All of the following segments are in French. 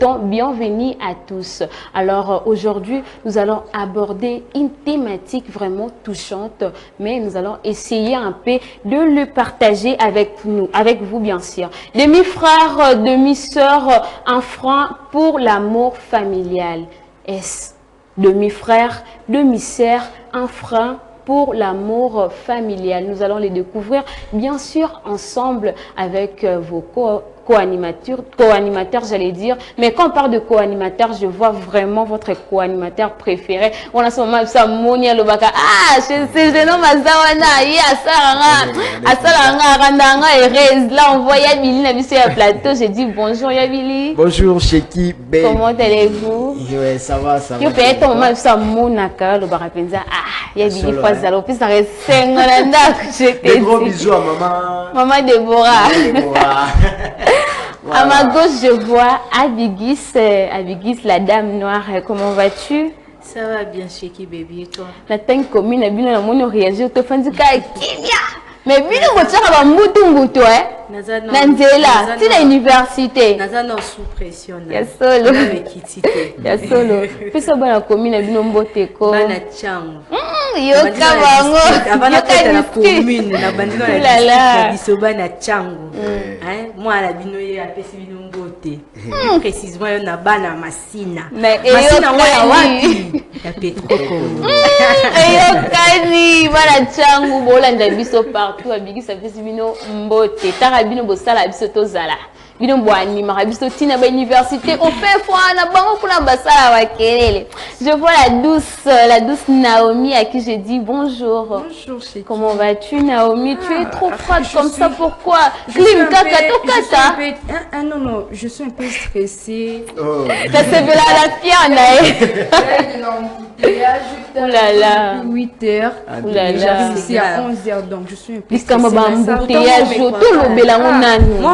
temps, bienvenue à tous. Alors aujourd'hui, nous allons aborder une thématique vraiment touchante, mais nous allons essayer un peu de le partager avec vous bien sûr. Demi-frère, demi-sœur, un frein pour l'amour familial. Est-ce demi-frère, demi-sœur, un frein pour l'amour familial? Nous allons les découvrir bien sûr ensemble avec vos co-animateurs, j'allais dire. Mais quand on parle de co-animateur, je vois vraiment votre co-animateur préféré. On a ce moment ça Monia Lobaka. Ah, je nomme Azawana, Asalanga, Randanga et Rez. Là, on voit Yabili na sur le plateau. J'ai dit bonjour Yabili. Bonjour Cheki. Comment allez-vous? Ouais, ça va, ça va. Tu peux être au moment ça Monaka, le Barapenza. Ah, Yabili Fazalo. Puis ça reste 5 ans. Des gros bisous à maman. Maman Déborah. Voilà. À ma gauche, je vois Abigis, la dame noire. Comment vas-tu? Ça va bien, Cheki baby, et toi? La taille commune, elle a bien réagi au téléphone. Mais bien, on va moutou, hein? Nanzela, c'est l'université. Nazana sous pression. Ya solo. Ya solo. Puis ça, la commune, elle a bien beauté. Bana changu. Yoka bango. Avant de la commune, la bandino la bisoba na changu. Moi la binoye a pesi bino beauté. Précisément na bana masina. Masina wa wapi? Ya petroko. Yokani bana changu bolanda biso partout abigi ça pesi bino beauté. Bino bosala biso tozala bino boani marabiso tina ba université on fait foi na bango pour la basala wa kelele. Je vois la douce Naomi à qui j'ai dit bonjour. Bonjour chérie. Comment vas-tu Naomi? Tu es trop froide comme ça, pourquoi? Clim kaka tokata. Ah non, je suis un peu stressée. Oh. Ça se veut la fière oh là là. 8h. Oh là là. C'est à 11h donc je suis un peu stressée. Moi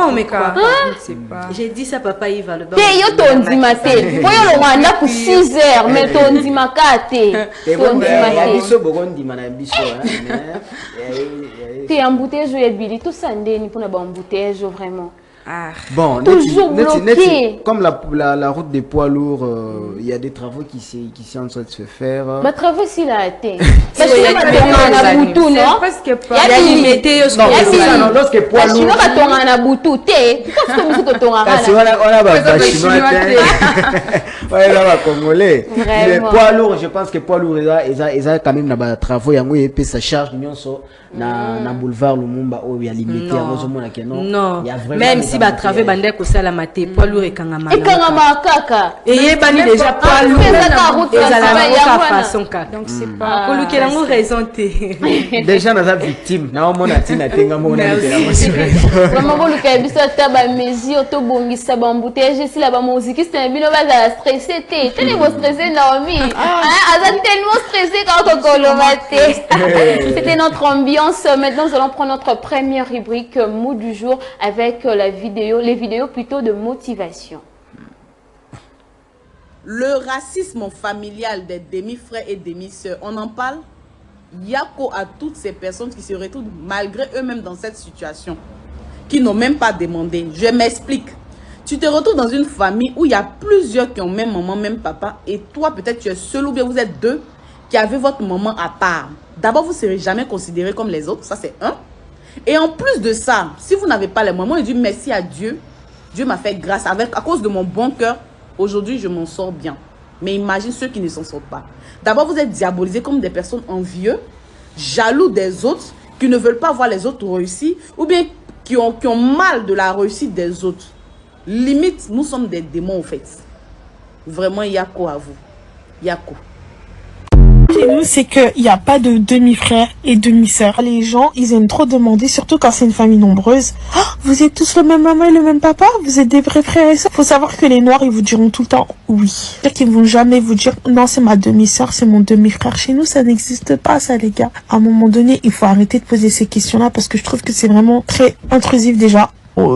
on me croit. Je sais pas. J'ai dit ça papa il va le bas. Yo tondi maté. Voyo lo wanda pour 6h mais tondi makate. Tondi maté. Biso bogondi mana biso T'es embouteillage ya Billy tout ça ndeni pour na ba embouteillage vraiment. Ah. Bon, toujours bloqué. Comme la route des poids lourds, il y a des travaux qui sont en train de se faire. Ma travaux si la été. Parce que na butu non. Parce que pas. Il y a limité non, lorsque poids lourd. Tu vas tonga na butu té. Parce que nous tonga na. Parce on a ba chinois. Ouais là ba congolais. Les poids lourds, je pense que poids lourds ils ont quand même na travaux yango et puis ça charge nyonso na boulevard Lumumba où il y a limité non. Même si ba travail bande ko sala maté poids lourd ekangama kaka et bani déjà poids lourd façon ka donc c'est pas ko lukela ngo raison té déjà na victime na mona tina tenga mona vraiment bo lukela biso ta ba mesure to bongisa ba embouteillage si la ba musique c'est bino ba za stressé té tene bo stressé Naomi aza tellement stressé quand on c'était notre ambiance. Maintenant nous allons prendre notre première rubrique mot du jour avec les vidéos plutôt de motivation. Le racisme familial des demi-frères et demi-sœurs, on en parle? Yako à toutes ces personnes qui se retrouvent malgré eux-mêmes dans cette situation, qui n'ont même pas demandé. Je m'explique. Tu te retrouves dans une famille où il y a plusieurs qui ont même maman, même papa, et toi peut-être tu es seul ou bien vous êtes deux qui avez votre maman à part. D'abord, vous ne serez jamais considéré comme les autres, ça c'est un. Et en plus de ça, si vous n'avez pas les moyens, on dit merci à Dieu. Dieu m'a fait grâce à cause de mon bon cœur. Aujourd'hui, je m'en sors bien. Mais imagine ceux qui ne s'en sortent pas. D'abord, vous êtes diabolisés comme des personnes envieuses, jaloux des autres, qui ne veulent pas voir les autres réussir, ou bien qui ont mal de la réussite des autres. Limite, nous sommes des démons en fait. Vraiment, yako à vous. Yako. Chez nous, c'est qu'il n'y a pas de demi-frères et demi-sœurs. Les gens, ils aiment trop demander, surtout quand c'est une famille nombreuse. Oh, vous êtes tous le même maman et le même papa? Vous êtes des vrais frères et sœurs? Faut savoir que les noirs, ils vous diront tout le temps oui. C'est-à-dire qu'ils ne vont jamais vous dire non, c'est ma demi-sœur, c'est mon demi-frère. Chez nous, ça n'existe pas, ça, les gars. À un moment donné, il faut arrêter de poser ces questions-là parce que je trouve que c'est vraiment très intrusif déjà.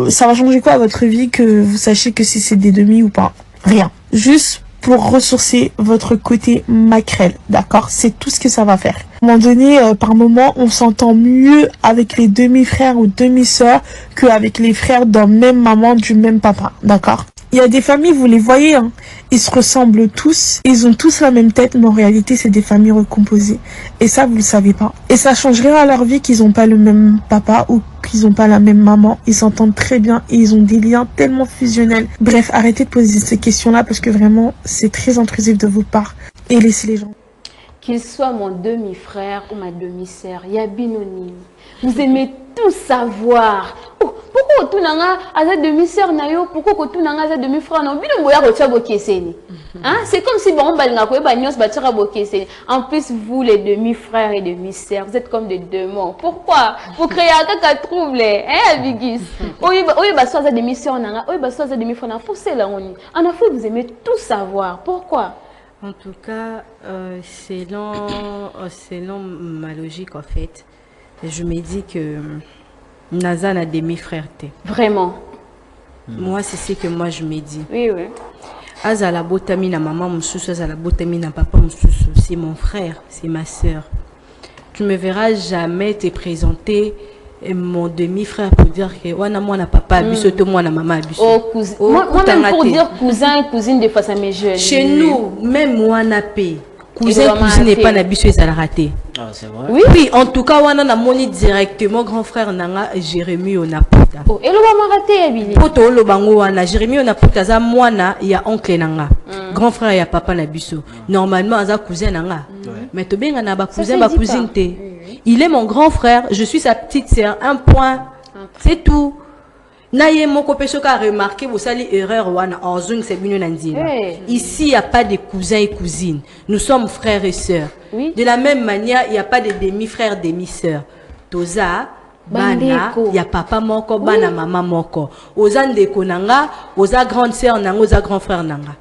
Ça va changer quoi à votre vie que vous sachiez que si c'est des demi ou pas? Rien. Juste pour ressourcer votre côté maquerelle, d'accord? C'est tout ce que ça va faire. À un moment donné, par moment, on s'entend mieux avec les demi-frères ou demi-sœurs qu'avec les frères d'un même maman, du même papa, d'accord? Il y a des familles, vous les voyez, hein, ils se ressemblent tous, ils ont tous la même tête, mais en réalité, c'est des familles recomposées. Et ça, vous le savez pas. Et ça change rien à leur vie qu'ils n'ont pas le même papa ou qu'ils n'ont pas la même maman. Ils s'entendent très bien et ils ont des liens tellement fusionnels. Bref, arrêtez de poser ces questions-là parce que vraiment, c'est très intrusif de votre part. Et laissez les gens. Qu'il soit mon demi-frère ou ma demi-sœur, Yabinoni, vous aimez tout savoir. Oh, pourquoi tu n'as pas de demi-sœur nayo? Pourquoi tu n'as pas de demi-frère nayo? C'est comme si bon, en plus vous les demi-frères et demi-sœurs, vous êtes comme des démons. Pourquoi? Vous créez un trouble, hein, Abigis? Oui, bah soit des demi-sœurs nanga, oui, bah soit des demi-frères nanga. Pour cela, en Afrique, vous aimez tout savoir. Pourquoi? En tout cas, selon ma logique, en fait, je me dis que Naza n'a demi-frère. Vraiment? Moi, c'est ce que moi je me dis. Oui, oui. Azala botami na maman moussous, azala botami na papa moussous, c'est mon frère, c'est ma soeur. Tu me verras jamais te présenter mon demi-frère pour dire que moi na papa abuso to moi na maman abuso. Oh cousin. Moi même pour dire cousin et cousine de face à mes jeunes. Chez nous, même moi na paix. Cousin cousine n'est pas abuso et ça l'a raté. Ah c'est vrai. Oui, oui, en tout cas wana na moni directement grand frère nanga Jérémie Onaputa. Oh, et le va raté Abili. Poto lo bango wana Jérémie Onaputa za mwana ya oncle nanga. Grand frère ya papa na biso. Normalement aza cousin nanga. Mais to benga na ba cousin ba cousine te. Il est mon grand frère, je suis sa petite sœur. Un point, c'est tout. Naye moko pesoka a remarqué vous sali erreur wana en zone c'est bino nandina. Ici il n'y a pas de cousins et cousines. Nous sommes frères et sœurs. Oui. De la même manière, il n'y a pas de demi-frères, demi-sœurs. Toza bana, il y a papa moko, bana maman moko. Oza ndeko nanga, oza grande sœur nanga, oza grand frère nanga.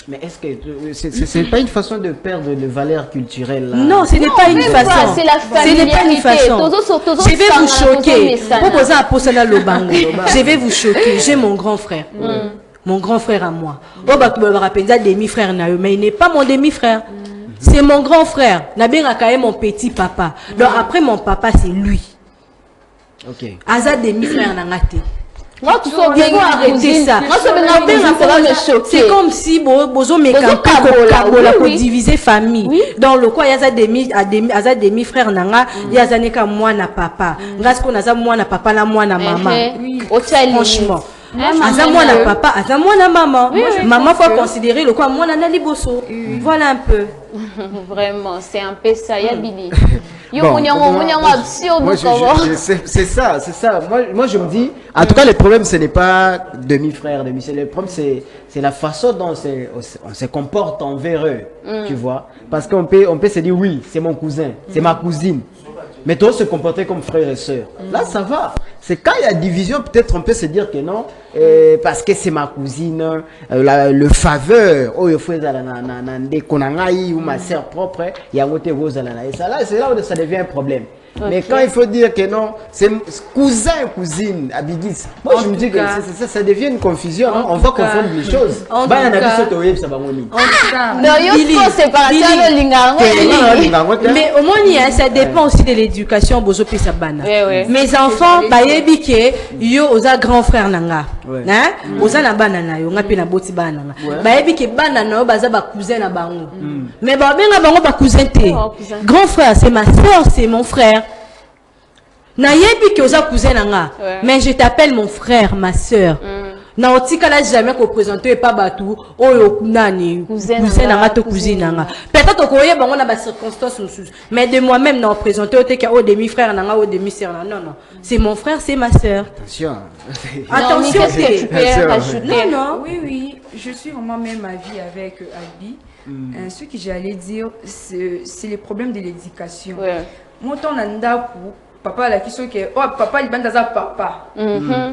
Mais est-ce que c'est pas une façon de perdre de valeurs culturelles là? Non, ce n'est pas une façon. C'est la familiarité. Ce n'est pas une façon. Je vais vous choquer. Je vais vous choquer. J'ai mon grand frère. Mon grand frère à moi. Demi-frère, mais il n'est pas mon demi-frère. C'est mon grand frère. Nabé a mon petit papa. Donc après mon papa, c'est lui. Ok. Aza demi-frère nangate. Moi, tu faut bien arrêter ça. C'est comme si bozo me kabola pour diviser famille. Dans le quoi, il y a des demi-frères nanga, il y a des moi na papa. Grâce qu'on a moi na papa na moi na maman. Franchement. Aza moi na papa, aza moi na maman. Maman faut considérer le quoi moi na liboso. Voilà un peu. Vraiment, c'est un peu ça, Yabili. Bon, c'est ça. Moi, je me dis, en tout cas, le problème, ce n'est pas demi-frère, demi-sœur. Le problème, c'est la façon dont on se comporte envers eux, tu vois. Parce qu'on peut se dire, oui, c'est mon cousin, c'est ma cousine. Mais toi, se comporter comme frère et sœur. Là, ça va. C'est quand il y a division, peut-être on peut se dire que non, parce que c'est ma cousine, le faveur, oh, il faut ou ma sœur propre, il y a un côté rose. Et ça, là, c'est là où ça devient un problème. Okay. Mais quand il faut dire que non, c'est cousin, cousine, Abigis. Moi, je me dis que ça devient une confusion. Hein? On va confondre les choses. Mais au moins, ça dépend aussi de l'éducation. Mes enfants, yo oza grand frère nanga. Oza na banana yo ngapi na boti banana. Bayebi banana yo baza ba cousin na bango. Mais ba benga bango ba cousin te. Grand frère, c'est ma soeur, c'est mon frère. Nayebi que oza cousin nanga. Mais je t'appelle mon frère, ma soeur. Na otika la jamais ko présenter pas batou oyo nani cousin nanga to cousine nanga. Peut-être ko yeba bango na ba circonstances sous. Mais de moi-même na présenter otika o demi-frère nanga o demi-sœur. Non non, c'est mon frère, c'est ma soeur. Attention. Attention, qu'est-ce que tu peux rajouter? Non, oui, je suis vraiment même avis avec Abi. Ce que j'allais dire, c'est le problème de l'éducation. Moi, ton andaku, papa la question que oh papa libanda za papa.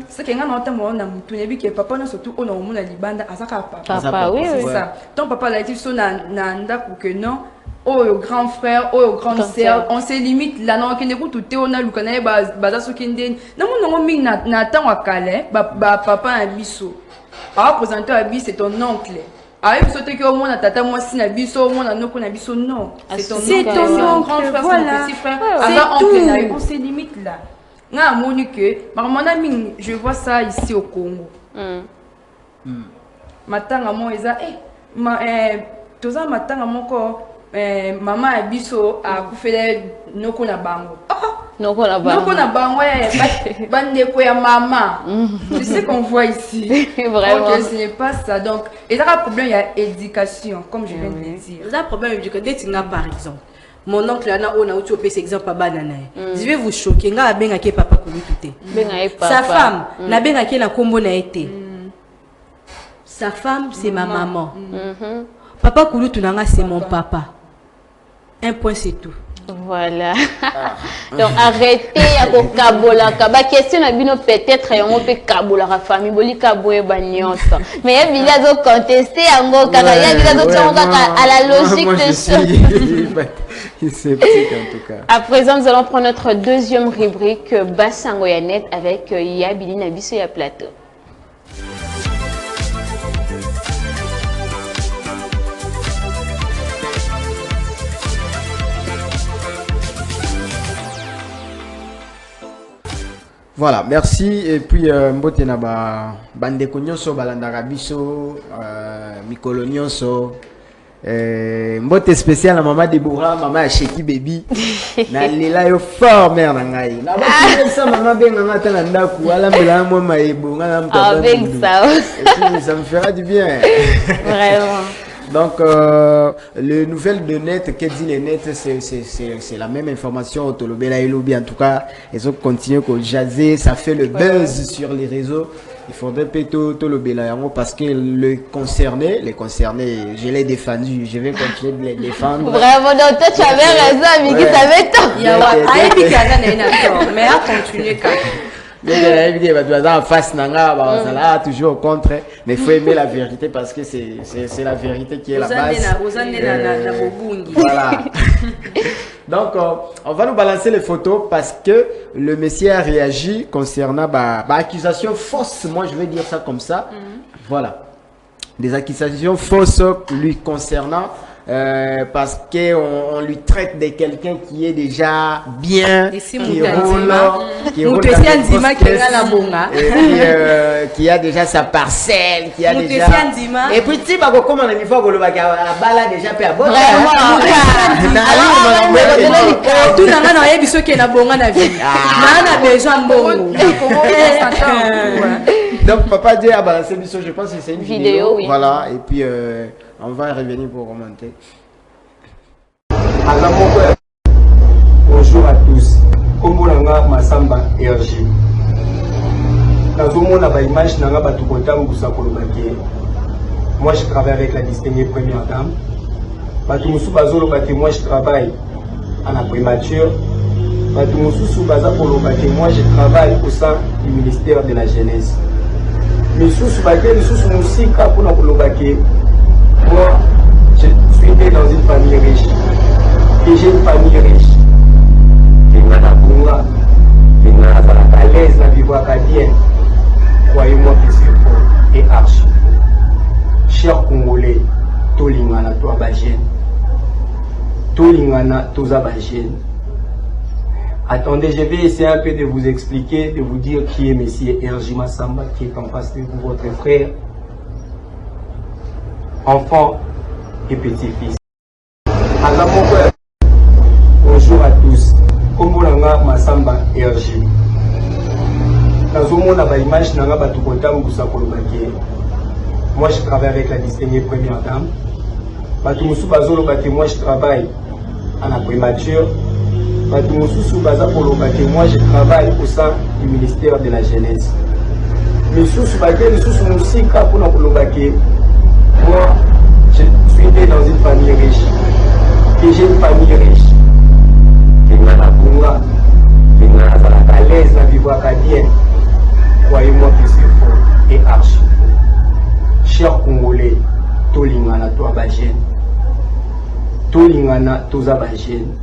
C'est que ngana otamo na mutu nebi que papa no surtout on na libanda azaka papa. Papa oui c'est ça. Ton papa la question na ndaku que non. Oh grand frère, oh grande sœur, on se limite là non que ne tout te on a lukana baza sokinde. Na mon no ming na temps akale ba papa abiso. Ah présenter abi c'est ton oncle. Ah oui, sauter que au moins tata moi si na biso au moins na noko na biso non. C'est ton grand frère, son petit frère. Alors on se limite là. Na moni que maman je vois ça ici au Congo. matanga mo eza toza matanga moko mama ya biso akufele noko na bango. Noko na bango bandeko ya maman. Tu sais qu'on voit ici. Vraiment. Donc ce n'est pas ça. Donc il y a un problème, il y a éducation comme je viens de le dire. Il y a un problème d'éducation par exemple. Mon oncle Anna on a eu cet exemple à banana. Je vais vous choquer. Nga benga ke papa kulututé. Sa femme na benga ke na kombo na été. Sa femme c'est ma maman. Papa kulutu nanga c'est mon papa. Un point c'est tout. Voilà. Donc arrêtez à kabola kaba question na bino peut-être on peut kabola la famille boli kaboye banyonso. Mais il y a des contester ango kaka il y a des autres à la logique de choses. C'est petit en tout cas. À présent nous allons prendre notre deuxième rubrique Bassango Yanet avec Yabili Nabiso ya plateau. Voilà, merci. Et puis, mbote na bande konyoso balandaka biso, mikolo nyonso. Mbote spécial na maman Deborah, maman Sheki baby. Na lela yo fort mère na ngai. Na ba ça maman benga ngata na ndaku ala mbela moi maebo ngana mtaba. Avec ça. Ça me fera du bien. Vraiment. Donc, les nouvelles de net, qu'est dit les net, c'est la même information au Tolobela et Lobby. En tout cas, ils ont continué à jaser, ça fait le buzz sur les réseaux. Il faudrait plutôt Tolobela parce que les concernés, je l'ai défendu, je vais continuer de les défendre. Vraiment, donc toi tu avais raison, Miki, ça avait tort. Mais à continuer quand même. En face toujours contre, mais il faut aimer la vérité parce que c'est la vérité qui est la base. Voilà. Donc on va nous balancer les photos parce que le monsieur a réagi concernant accusation fausse, moi je vais dire ça comme ça. Voilà, des accusations fausses lui concernant. Parce qu'on lui traite de quelqu'un qui est déjà bien, qui a déjà sa parcelle, qui a déjà... Et puis tu sais, comme on a mis fort, la balle déjà fait à bon. Tout le monde a besoin qu'il y ait un bon avis. On a besoin de bon. Donc papa Dieu a balancé, je pense que c'est une vidéo. Voilà, et puis... on va revenir pour remonter. Bonjour à tous. Kombolanga Masamba RG. Moi je travaille avec la distinguée première dame. Moi je travaille à la primature. Moi je travaille au sein du ministère de la Jeunesse. Moi, je suis né dans une famille riche. Et j'ai une famille riche. À l'aise à vivre acadienne. Croyez-moi que c'est faux et archi faux. Chers Congolais, Tolingana, toi Bagène. Tolingana, Toza Bagène. Attendez, je vais essayer un peu de vous expliquer, de vous dire qui est Monsieur R.J. Massamba, qui est en face de vous, votre frère. Enfants et petits-fils. Bonjour à tous. Kombolanga Masamba RG. Moi je travaille avec la distinguée première dame. Moi je travaille à la primature. Moi je travaille au sein du ministère de la Jeunesse. Moi, je suis né dans une famille riche. Et j'ai une famille riche. À l'aise à vivre acadienne. Croyez-moi que c'est faux et archi faux. Chers Congolais, Tolingana, toi Bagène. Tolingana, Toza Bagène.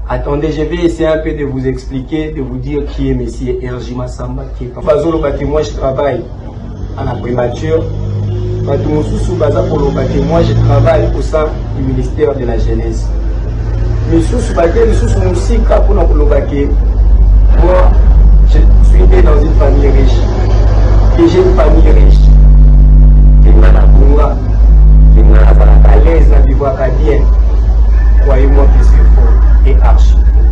Attendez, je vais essayer un peu de vous expliquer, de vous dire qui est Monsieur R.J. Massamba. Moi, je travaille à la primature. Moi, je travaille au sein du ministère de la Jeunesse. Moi, je suis né dans une famille riche. Et j'ai une famille riche. à l'aise dans vivre acadien. Croyez-moi que c'est faux et archi faux.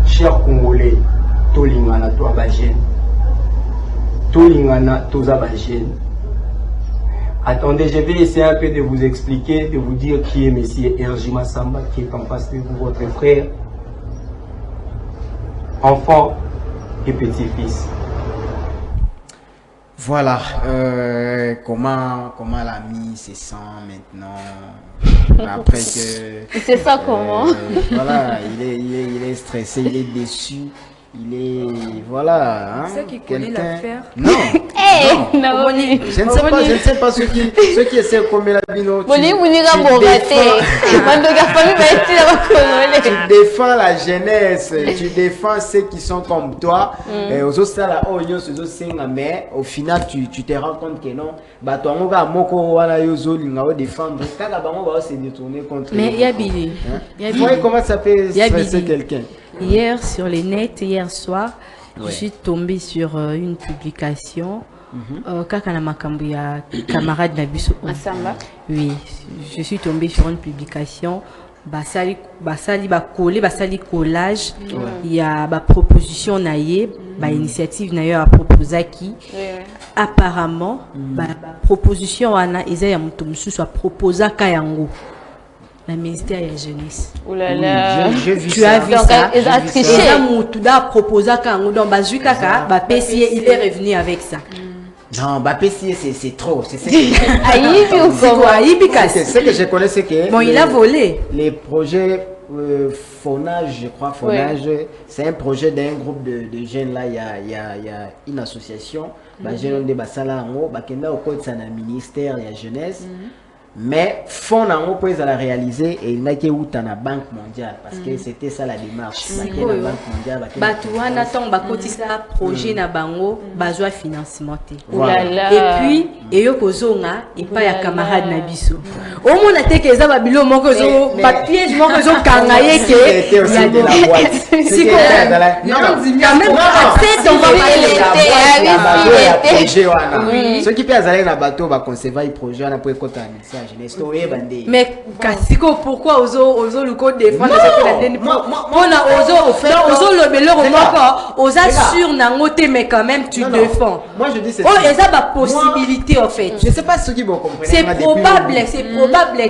Chers Congolais, Tolingana, toi, Bagène. Tolingana, toi, Bagène. Attendez, je vais essayer un peu de vous expliquer, de vous dire qui est M. Herji Massamba, qui est en face de vous, votre frère, enfant et petit-fils. Voilà, comment l'ami se sent maintenant après que... C'est ça comment voilà, il est stressé, il est déçu. Il est, voilà, hein, c'est ça qui connaît l'affaire. Non, hey, non. Je ne sais pas ceux qui essaient de commettre la bino. Tu défends la jeunesse, tu défends ceux qui sont comme toi. Mais au final, tu te rends compte que non. Mais Yabi, comment ça peut stresser quelqu'un? Hier sur les nets, hier soir, je suis tombée sur une publication. Kakana Makambu ya camarade Nabiso. Oui, je suis tombée sur une publication. Basali collage. Il y a ba proposition naie, ba initiative naie a proposé qui. Apparemment, ba proposition wana eza ya mutu mususu a proposé kayango. La ministère de la jeunesse. Oh là là. Tu as vu ça? Il a triché. Il a proposé qu'un dans Bazukaka, il est revenu avec ça. Non, Bapessi, c'est trop. C'est ce que je connais, c'est que... Bon, il a volé. Les projets Fonage, je crois, Fonage, c'est un projet d'un groupe de jeunes là, il y a une association, jeunes de Basala en haut, Bakenda au code c'est un ministère de la jeunesse. Mais fond en haut ils allaient réaliser et il n'a qu'à où dans la Banque mondiale parce que c'était ça la démarche. La Banque mondiale. Batouana tant bakotisa projet na bango bazwa financement. Voilà. Et puis eyokozonga et pas ya camarade na biso. Au moins na teke za babilo moko zo papier moko zo kangaye ke ya de la boîte. Si non quand même c'est on va pas les ceux qui peuvent aller na bateau ba conserver le projet na pour écouter mais Kassiko, pourquoi ozo le code défendre sur nangote mais quand même tu défends. Moi je dis c'est ça. Oh, ça ma possibilité en fait. Je sais pas ceux qui vont comprendre. C'est probable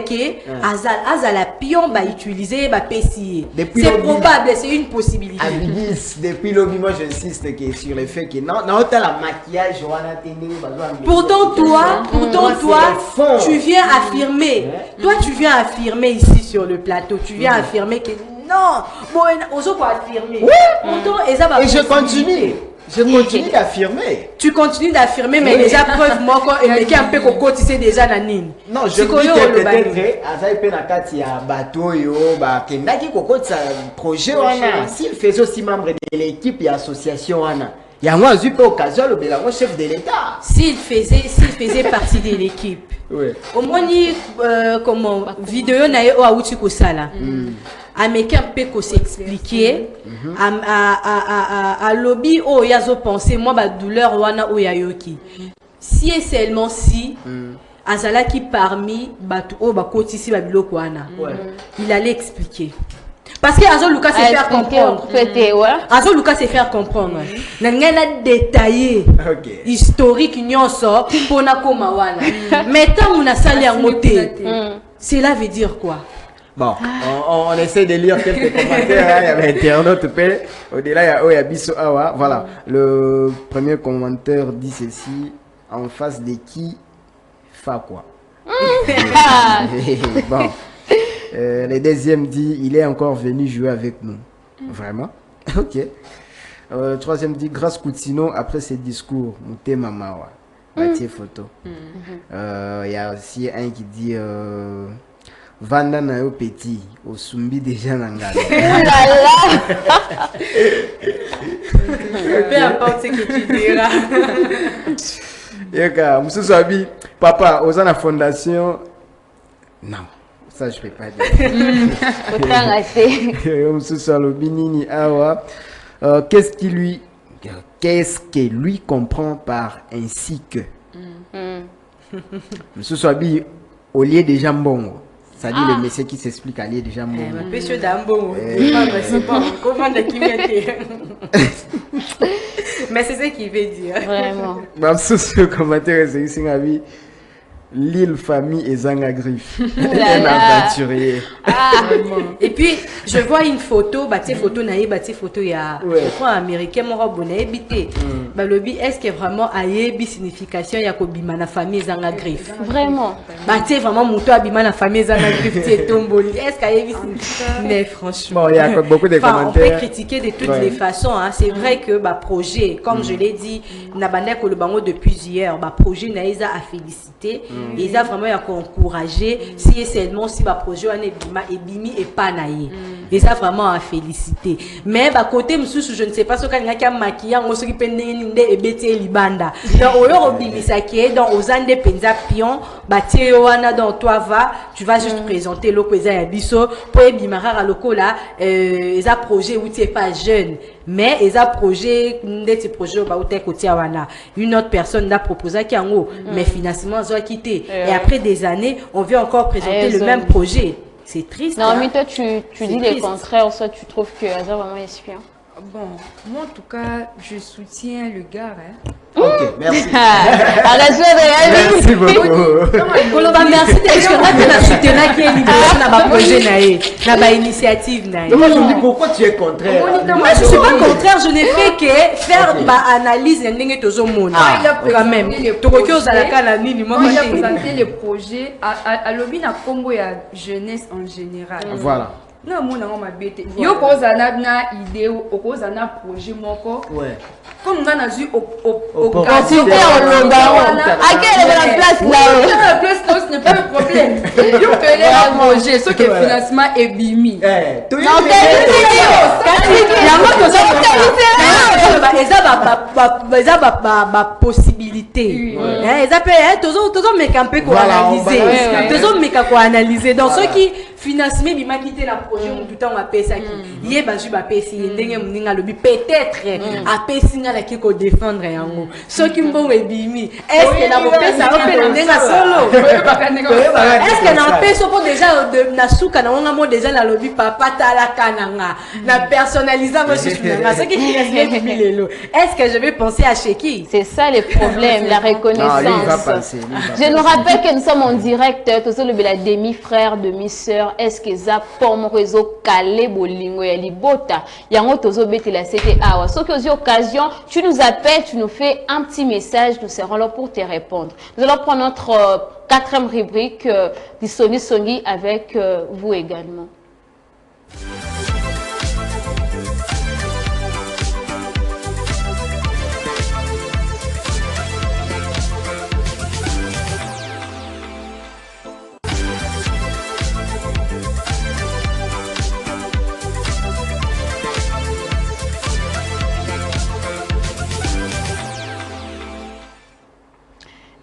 que Azal la pion va utiliser va PCI. C'est probable, c'est une possibilité. Depuis lobby moi j'insiste que sur le fait que non la maquillage pourtant toi tu viens affirmer. Toi, tu viens affirmer ici sur le plateau. Tu viens affirmer que non. Bon, on peut affirmer. Et je continue. Je continue d'affirmer. Tu continues d'affirmer, mais déjà preuve moi quand et qui un peu coco tu sais déjà nanine. Non, je dis que peut-être Azaï Penakati a bateau yo ba kendaki coco ça projet wana. S'il faisait aussi membre de l'équipe et association wana. Il y a moi eu occasion le chef de l'État. S'il faisait partie de l'équipe. Oui. Au moins comment vidéo na yo awuti ko sala. Américain peut qu'on s'expliquer à lobby oh yazo penser moi ba douleur wana o yayoki. Si et seulement si azala qui parmi batu o ba kotisi ba biloko wana. Il allait expliquer. Parce que Azo Lucas s'est faire comprendre. Azo Lucas s'est faire comprendre. N'engana détaillé. Historique nyonso pona koma wana. Mettons on a salé en moté. Cela veut dire quoi? Bon, on essaie de lire quelques commentaires. Il y avait internaute au-delà il y a Bisso Awa. Voilà. Le premier commentaire dit ceci. En face de qui? Fa quoi? Bon. Le deuxième dit, il est encore venu jouer avec nous. Vraiment? Ok. Troisième dit, grâce Coutinho, après ses discours, Mouté Mamawa. Bâtier photo. Il y a aussi un qui dit, Vanda na yo petit, au Sumbi déjà Nangala. Oh là là! Peu importe ce que tu diras. Yaka, Moussou Sabi, papa, aux la fondation. Non. Ça, je ne peux pas dire. Qu'est-ce que lui comprend par ainsi que? Monsieur Swabi, au lieu de jambon. C'est-à-dire le messieurs qui s'explique à lieu de jambon. Monsieur Dambo, c'est pas comment de qui mais c'est ce qu'il veut dire. Vraiment. Même sous le commentaire, c'est ici, l'île famille et Zanga Griffe. Un aventurier. Et puis, je vois une photo, photo il y a un américain, mon robot, habité. Est-ce que vraiment, il signification, il y a Kobima, la famille Zanga Griffe? Vraiment. Vraiment, Mouto Abima, la famille Zanga Griffe, c'est tomboli. Est-ce qu'il y a signification? Mais franchement. Bon, il y a beaucoup de commentaires. On peut critiquer de toutes les façons. Hein. C'est vrai que, projet, comme je l'ai dit, Nabanda Kolobango depuis hier, projet, Naïsa a félicité. Ils ont vraiment encouragé si seulement si le projet est bimi et pas naïe. Ils ont vraiment à féliciter. Mais côté je ne sais pas ce qu'il y a maquillant, on se qui pende et bêté libanda. Donc au lieu bimi ça qui est dans aux andes penza pion, bâtir wana dans toi va, tu vas juste présenter le pesa ya biso pour bimara loko là, ils ont projet où tu es pas jeune. Mais ils ont projet une autre personne a proposé qui en haut mais finalement ils ont quitté et après des années on vient encore présenter le même projet. C'est triste. Non, mais toi tu dis le contraire, soit tu trouves que Aza vraiment espion. Bon, moi en tout cas je soutiens le gars. Ok, merci. Merci beaucoup. Merci d'être qui est libéré dans ma projet, dans ma initiative. Moi je me dis pourquoi tu es contraire. Moi je ne suis pas contraire, je n'ai fait que faire ma analyse quand même. Il a présenté le projet à l'objet de Congo et à jeunesse en général. Voilà. Non, moi, non, ma bête. Yo, cause na idée ou cause na projet moko. Ouais. Comme on a vu au quantité en longueur. À quelle est la place là? La place là, ce n'est pas un problème. Yo, fais un projet, ce que le financement est bimi. Non, ils ont possibilité. Ils appellent toujours mais un peu quoi analyser. Toujours mais quoi analyser. Dans ceux qui financent mais bima quitter la projet tout temps à payer ça qui. Yé ba ju ba payer si ndenge mninga lobi peut-être à payer singa la qui ko défendre yango. Ceux qui mbon ebimi. Est-ce que la payer ça va payer ndenge solo? Est-ce que na payer so pour déjà de na suka na wanga mo déjà la lobi papa tala kananga. Na personnaliser mo suka. Ce qui est-ce que je vais penser à Cheki? C'est ça le problème, la reconnaissance. Je nous rappelle que nous sommes en direct, tout le la demi-frère, demi-sœur. Est-ce que ça pour mon réseau calé bolingo ya libota? Yango tozo bete la c'était awa. Sauf que aux occasions, tu nous appelles, tu nous fais un petit message, nous serons là pour te répondre. Nous allons prendre notre quatrième rubrique du Soni Songi avec vous également.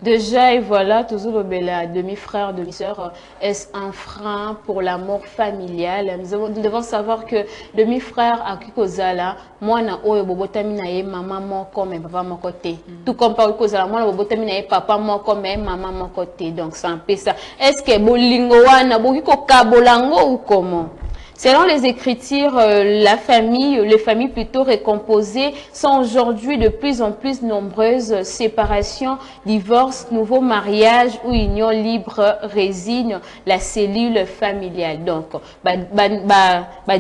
Déjà, et voilà, toujours le demi-frère, demi-sœur, est-ce un frein pour l'amour familial? Nous devons savoir que demi-frère à Kikozala, moi, na oyo bobotami na ye maman mon comme papa mon côté. Tout comme par Kikozala, moi, na bobotami na ye papa mon comme maman mon côté. Donc, c'est un peu ça. Est-ce que bolingo wana bokiko kabolango ou comment? Selon les Écritures, les familles plutôt recomposées sont aujourd'hui de plus en plus nombreuses. Séparation, divorce, nouveau mariage ou union libre résigne la cellule familiale. Donc,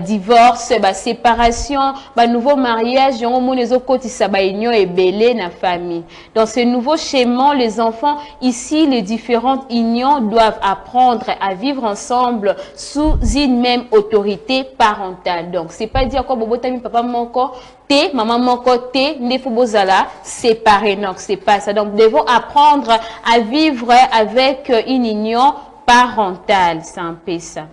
divorce, séparation, nouveau mariage, union et belé na famille. Dans ce nouveau schéma, les enfants ici, les différentes unions doivent apprendre à vivre ensemble sous une même autorité parentale. Donc, c'est pas dire quoi bobotami papa moko té, maman moko té, ndefo bozala séparés. Donc, c'est pas ça. Donc, nous devons apprendre à vivre avec une union parentale. C'est un peu ça.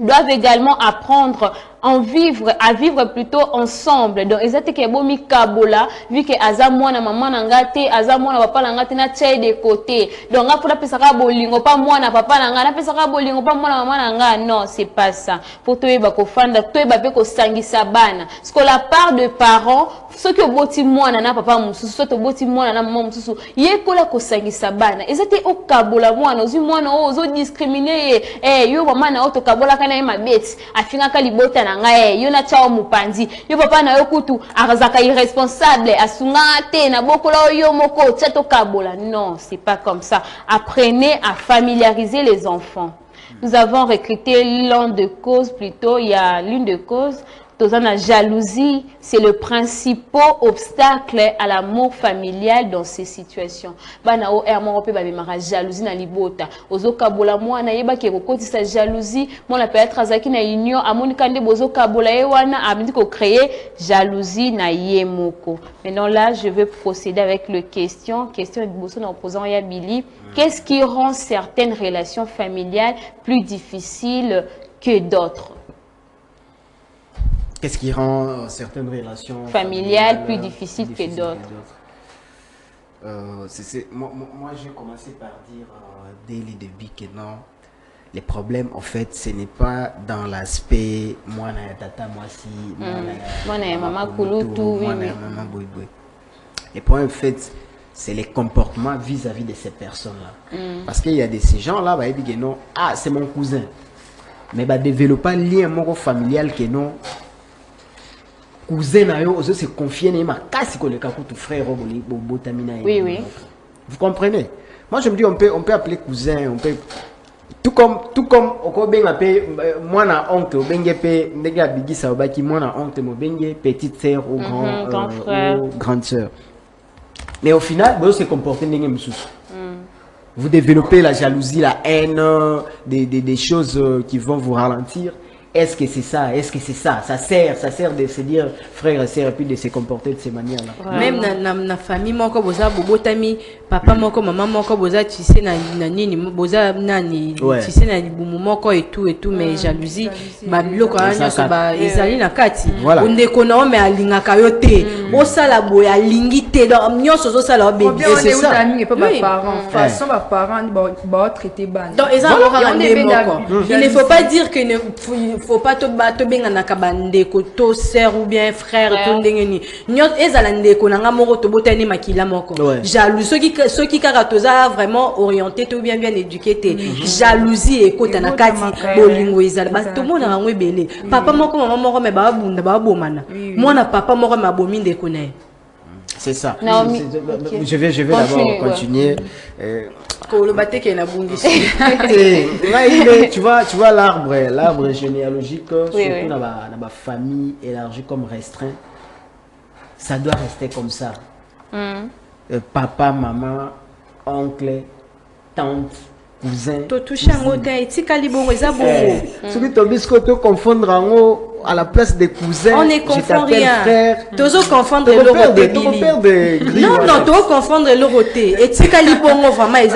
Doivent également apprendre à vivre plutôt ensemble. Donc, ils étaient que bomi kabola, vu que azamwa na maman nangate, azamwa na papa nangate na tchai de côté. Donc, après la pesaka bolingo, pas moi na papa nanga, na pesaka bolingo, pas moi na maman nanga. Non, c'est pas ça. Pour toi, ba kofanda, toi ba pe ko sangisa bana. Parce que la part de parents, ceux qui boti moi na papa mususu, ceux qui boti moi na maman mususu, yé kola ko sangisa bana. Ils étaient au kabola moi, ozu moi na ozo discriminer, yo maman na auto kabola kana ma bête, afinga kalibota na nga yo na chao mupandi, yo papa na yo kutu arazaka irresponsable, asunga te na bokola yo moko tchato kabola. Non, c'est pas comme ça. Apprenez à familiariser les enfants. Nous avons recruté l'une de causes plutôt, il y a l'une de causes. La jalousie, c'est le principal obstacle à l'amour familial dans ces situations. Bana o ermo pe ba mara jalousie na libota. Ozo kabola moi na yeba ke ko sa jalousie, moi la peut-être azaki na union amoni kande bozo kabola e wana amdi ko créer jalousie na yemoko. Maintenant là, je vais procéder avec le question de bosso en posant ya Billy. Qu'est-ce qui rend certaines relations familiales plus difficiles que d'autres? Qu'est-ce qui rend certaines relations familiales plus difficiles que d'autres? Moi, j'ai commencé par dire dès le début que non, les problèmes, en fait, ce n'est pas dans l'aspect moi, na tata, moi, si, moi, na maman, kulutu, moi, na maman, boy. Les problèmes, en fait, c'est les comportements vis-à-vis de ces personnes-là. Parce qu'il y a ces gens-là, bah, ils disent non, ah, c'est mon cousin. Mais bah, développer un lien familial que non. Cousin se confier ma casse que le tout frère oui. Vous comprenez? Moi je me dis on peut appeler cousin, on peut tout comme on peut appeler moi na oncle benge pe ndega bigisa obaki moi na oncle mo benge petite sœur ou grand frère ou grande sœur. Mais au final vous se comporter ndenge msusu. Vous développez la jalousie, la haine, des choses qui vont vous ralentir. Est-ce que c'est ça? Est-ce que c'est ça? Ça sert de se dire frère et sœur et puis de se comporter de ces manières-là. Même dans la famille, moko boza bobotami, papa moko, maman moko boza tu sais na nini, boza nani, tu sais na libumu moko et tout, mais jalousie, ba biloko anya so ba ezali na kati. Ondeko na me alingaka yo te. Osala boya alingite donc nyonso zo sala bébé. C'est ça. Et pas ba parents, façon ba parents ba traiter ban. Donc il ne faut pas dire que faut pas te battre bien na kabande ko to sœur ou bien frère to ndengeni nyot ezala ndeko na ngamoko to botani makila moko jaloux ceux qui karatoza vraiment orienté to bien éduqué te jalousie et kota na kati bolingo ezala ba to mona ngwe belé papa moko maman moko me ba bunda ba bomana mwana papa moko mabomi ndeko na. C'est ça. Je vais d'abord continuer. Tu vois l'arbre généalogique, surtout dans ma famille élargie comme restreint, ça doit rester comme ça. Papa, maman, oncle, tante, cousin. Confondre à la place des cousins, on ne confond rien. Frère. Toujours confondre l'oroté. Non, toujours confondre l'oroté. Et tu bongo vraiment ils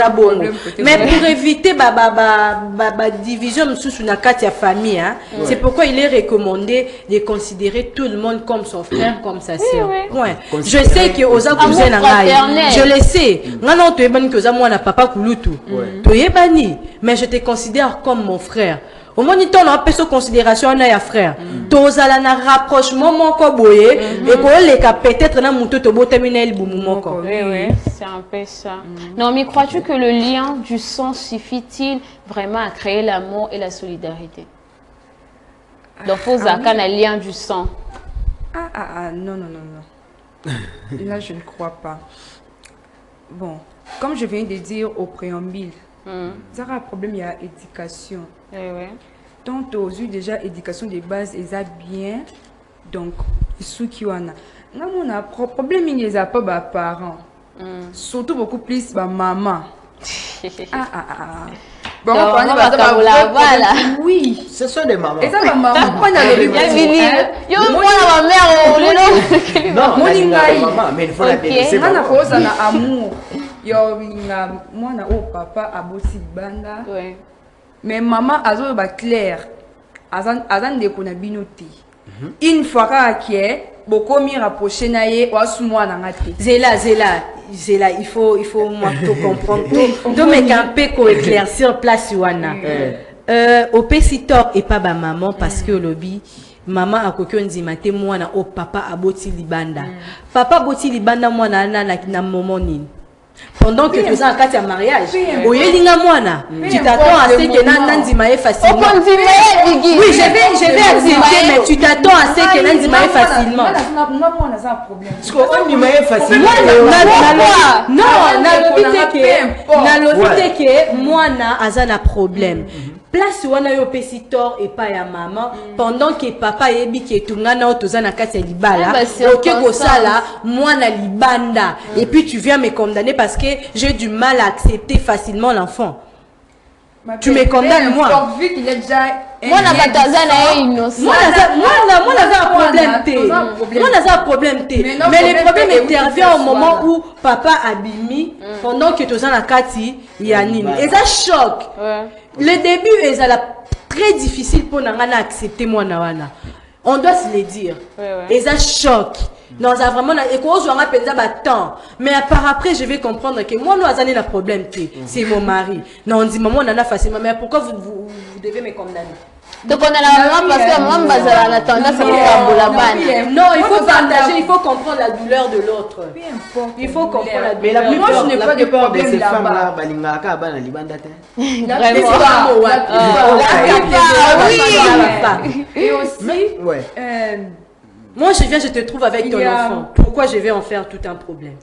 mais pour éviter la division sous la carte de famille, hein, c'est pourquoi il est recommandé de considérer tout le monde comme son frère, comme sa sœur. Ouais. Je sais que aux cousins je le sais. Non, tu es ban que moi na papa kulutu. Tu es bani, mais je te considère comme mon frère. Au moins, on a peu de considération à frère. Tous à la rapprochement, mon coboye, et qu'on les cap peut-être dans mon tout au beau terminal, mon corps. Oui, c'est un peu ça. Non, mais crois-tu que le lien du sang suffit-il vraiment à créer l'amour et la solidarité? Donc, faut un lien du sang. Non. Là, je ne crois pas. Bon, comme je viens de dire au préambule, ça a un problème, il y a éducation. Donc, aux yeux déjà, éducation de base, ils ont bien. Donc, ceux qui ont un problème, ils n'ont pas de parents. Surtout beaucoup plus ma maman. Bon, voilà. Oui. Ce sont des mamans. Et ça, ma maman. Mais il faut la délaisser. Amour. Moi, papa a bossé banda. Mais maman a ba clair. azan de kuna binote. Une fois que bokomi rapproché na ye wa sumwa na ngate. Zela, il faut moi tout comprendre. Donc mais un peu ko éclaircir place wana. Au pesitor et pas ba maman parce que lobby maman a kokyo nzima te mwana o papa aboti libanda. Papa boti libanda mwana na moment nini. Pendant que tu es en cas de mariage, tu t'attends à ce que Nandima est facilement. Oui, je vais accepter, mais tu t'attends à ce que Nandima est facilement. Non, na problème. Place wana yo pesi tort et pas ya maman pendant que papa yebi ke tungana otozana kati ya libala OK ko sala mwana libanda et puis tu viens me condamner parce que j'ai du mal à accepter facilement l'enfant. Tu me condamnes moi. Vu qu'il est déjà moi na batazana est innocent. Moi na un problème té. Mais le problème intervient au moment où papa abimi pendant que tozana kati ya nini. Et ça choque. Le début est très difficile pour nous accepter moi nawana. On doit se le dire. Et ça choque. Non, ça vraiment et qu'on soit temps. Mais par après je vais comprendre que moi nous avons un problème c'est mon mari. Non, on dit maman on en a facilement mais pourquoi vous devez me condamner? Donc on a la maman parce que maman bazala na tendance à la banne. Non, il faut partager, il faut comprendre la douleur de l'autre. Il faut comprendre la douleur. Mais la plupart de ces femmes là balingaka bana libanda te. Et aussi moi je te trouve avec ton enfant. Pourquoi je vais en faire tout un problème?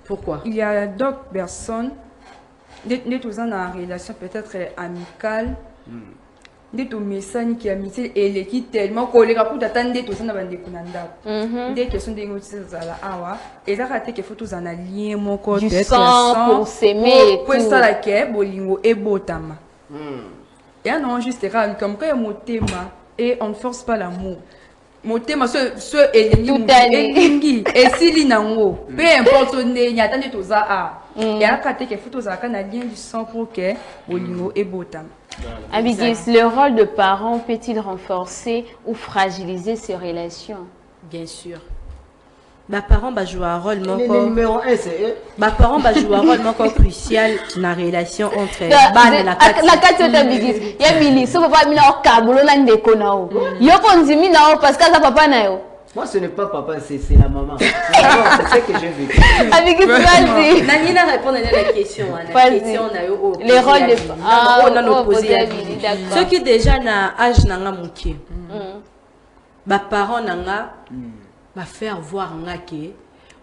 Pourquoi? Il y a d'autres personnes des tous en relation peut-être amicale. Des tout message qui a mis et les qui tellement collé à coup d'attendre tout ça n'a pas de des questions des notices à la awa et ça raté que faut tous en allier mon corps du sang pour s'aimer pour ça la que bolingo et botama et non juste comme quand mon thème et on ne force pas l'amour mon thème ce elingi et si linango peu importe il y a tant de tout ça et à raté que faut tous en allier du sang pour que bolingo et botama. Abigail, le rôle de parent peut-il renforcer ou fragiliser ces relations? Bien sûr. Ma parent va jouer un rôle numéro 1 c'est parent va jouer un rôle encore crucial dans la relation entre la carte d'Abigail. Il y a Billy, ce papa mina au kabulo na ndeko nao. Yo konzimi nao parce que ça papa na yo. Moi, ce n'est pas papa, c'est la maman. C'est ce que j'ai vécu. Avec vas-y. Nani répondre à la question. Les rôles de on a opposé. Ceux qui déjà na âge nanga moké. Ba parents nanga ba faire voir nga ke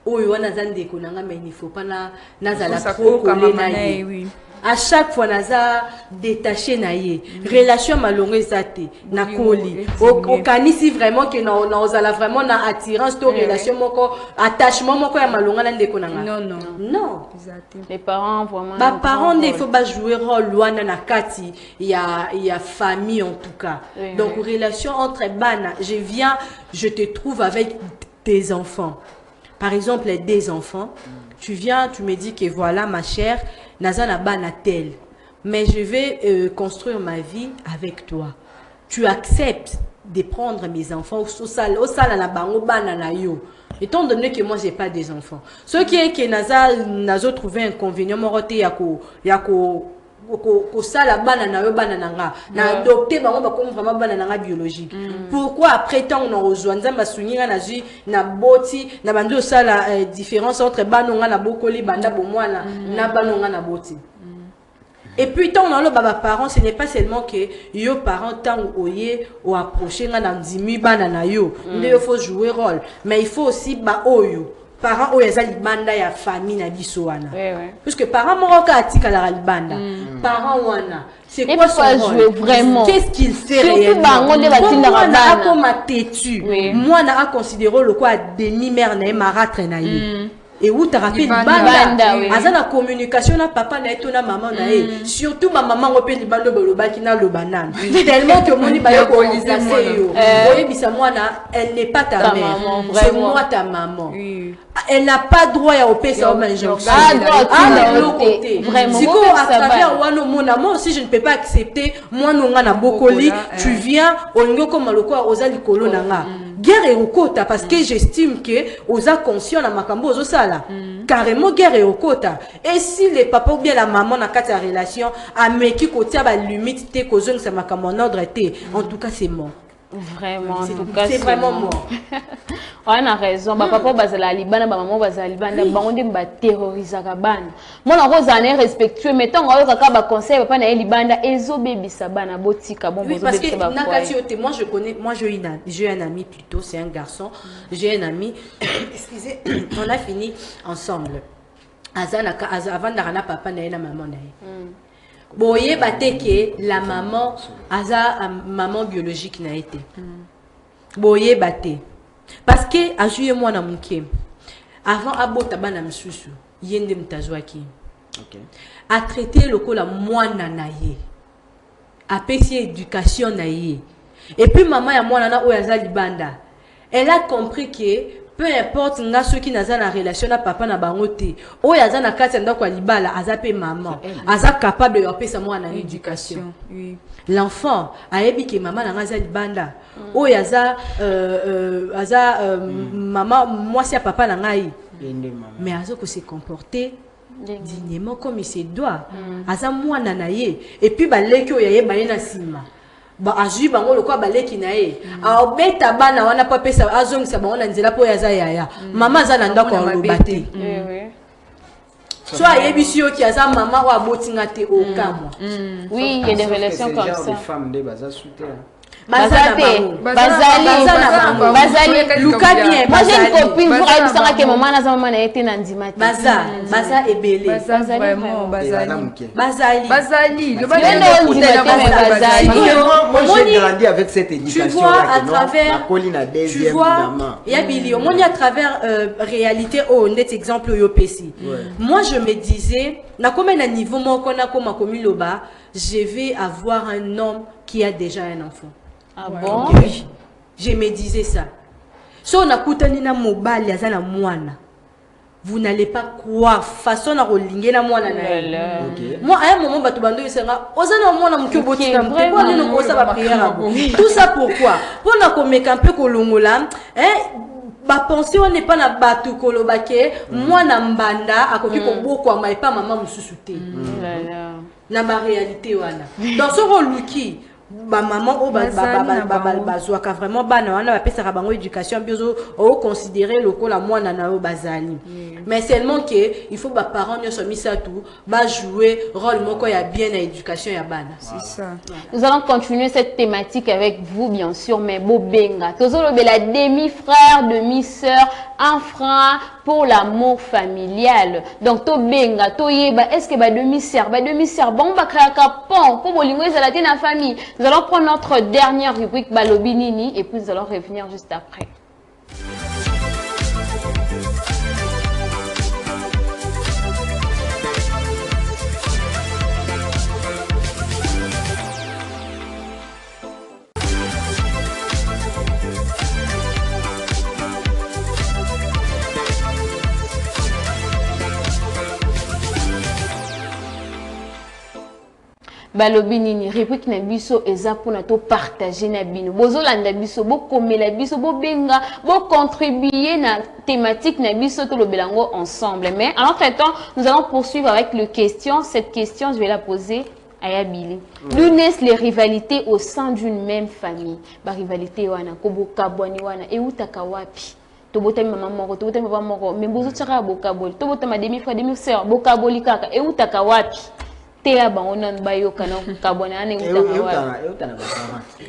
oyo wana zande ko nanga mais il faut pas na zala trop coller na ye. À chaque fois naza détaché na ye relation malongue zate na koli au kanisi vraiment que na ozala vraiment na attirance to relation moko attachement moko ya malonga na ndeko nanga non les parents vraiment ba parents il faut pas jouer rôle wana na kati ya famille en tout cas donc relation entre bana je te trouve avec tes enfants par exemple des enfants tu viens tu me dis que voilà ma chère Nazana banatel, mais je vais construire ma vie avec toi. Tu acceptes de prendre mes enfants au sal à la bango banana yo. Étant donné que moi j'ai pas des enfants. Ce qui est que Nazo trouvé inconvénient moroté yako ko sala banana yo banana nga na adopter bango ba comme vraiment banana nga biologique. Pourquoi après tant on rejoint nzamba suninga na ji na boti na bando sala différence entre banonga na bokoli banda bomwana na banonga na boti. Et puis tant dans le baba parents ce n'est pas seulement que yo parents tant oye ou approcher nga na ndimi banana yo. Il faut jouer rôle mais il faut aussi ba oyo parents oyo ezali banda ya famille na biso wana. Puisque parents moroka atika la banda. Parents wana c'est quoi son rôle vraiment? Qu'est-ce qu'il fait réellement? Moi na comme têtu. Moi na considéré le quoi demi mère na marâtre na ye. et où t'as rappelé banda aza na communication na papa na eto na maman na e surtout ma maman repé libando boloba ki na lo banane tellement que moni ba yo ko remplacer yo voyez bisa mwana elle n'est pas ta mère c'est moi ta maman elle n'a pas droit à opérer ça au injonction vraiment si à travers wano mona moi aussi je ne peux pas accepter moi nonga na bokoli tu viens olingo comme loko ozali kolo nanga guerre erokota parce que j'estime que oza conscient na makambo ozo sala carrément guerre erokota et si les papas ou bien la maman na kati ya relation ameki kotia ba limite te kozong sa makambo en ordre te en tout cas c'est mort. Vraiment, en tout cas, c'est vraiment mort. On a raison. Papa bazala libana, maman bazala libana, on dit ba terroriser kabana. Moi na rosane respectueux, mettons on kaka ba conseil papa na libana ezo baby sabana botika bon bozo parce que nakati moi je connais, moi j'ai un ami plutôt, c'est un garçon. J'ai un ami, excusez, on a fini ensemble. Avant d'arana papa na maman na. Boye bateke la maman aza maman biologique na été. Boye baté parce que a joué moi na muke avant abota bana msusu yende mtazwaki. OK. A traité le ko la mwana na ye. A pesi éducation na ye. Et puis maman ya mwana na oyaza libanda. Elle a compris que peu importe nga ceux qui naza na relation na papa na bangote o yaza na kati ndako libala azape maman aza capable de pesa moi na éducation. Oui. L'enfant a ebi que maman na ngaza libanda o yaza maman moi si papa na ngai mais azo ko se comporter dignement comme il se doit aza mwana na ye et puis baleki o yaye baye na sima ba azui bango lokwa baleki na ye a obeta bana wana pa pesa azongisa bango na nzela po yaza yaya mama za na ndako lobate soit yebisi yo ki aza mama wa botinga te okamwa. Oui, il y a des relations comme ça. Les femmes de baza soutien. Bazali Luka bien. Moi j'ai une copine pour elle ça que maman na maman na été na ndimati. Baza ebele. Vraiment Bazali. Le moi j'ai grandi avec cette éducation. Tu vois à travers tu vois Yabili on à travers réalité net exemple yo pesi. Moi je me disais na comme un niveau mon kona comme comme loba, je vais avoir un homme qui a déjà un enfant. Ah bon? Oui. Je me disais ça. So na kutani na mobali azana mwana. Vous n'allez pas croire façon na rolinge na mwana na. Moi à un moment batu bando isenga ozana mwana mukyo botika mpo nino ko sa ba prière. Tout ça pourquoi? Pour na komeka un peu kolongola, ba penser on n'est pas na batu kolobake mwana mbanda akoki ko boko ma pas maman mususu te. Na ma réalité wana. Dans ce rôle luki ba maman o bazwaka vraiment bana wana ba pesa bango éducation biozo o considérer le ko la mwana na o bazali mais seulement que il faut ba parents nyo somi ça tout ba jouer rôle moko ya bien à éducation ya bana. C'est ça. Nous allons continuer cette thématique avec vous bien sûr mais bobenga tozolo be la demi-frère demi-sœur un frein pour l'amour familial donc to benga to yeba est-ce que ba demi-sœur bon ba créer pont pour bolingo ezala te na famille. Nous allons prendre notre dernière rubrique Balobi Nini et puis nous allons revenir juste après. Balobi Nini, rubrique na biso eza pona to partager na bino. Bozo landa biso, bo komela biso, bo benga, bo contribuer na thématique na biso to lo belango ensemble. Mais en entre-temps, nous allons poursuivre avec le question. Cette question, je vais la poser à Yabili. D'où naissent les rivalités au sein d'une même famille? Ba rivalité wana kobo kabwani wana e utaka wapi? To bota maman moko, to bota papa moko, mais bozo tsaka bokaboli. To bota ma demi-frère, demi-sœur, bokaboli kaka e utaka wapi? Théa baonan bayoka na kabona ne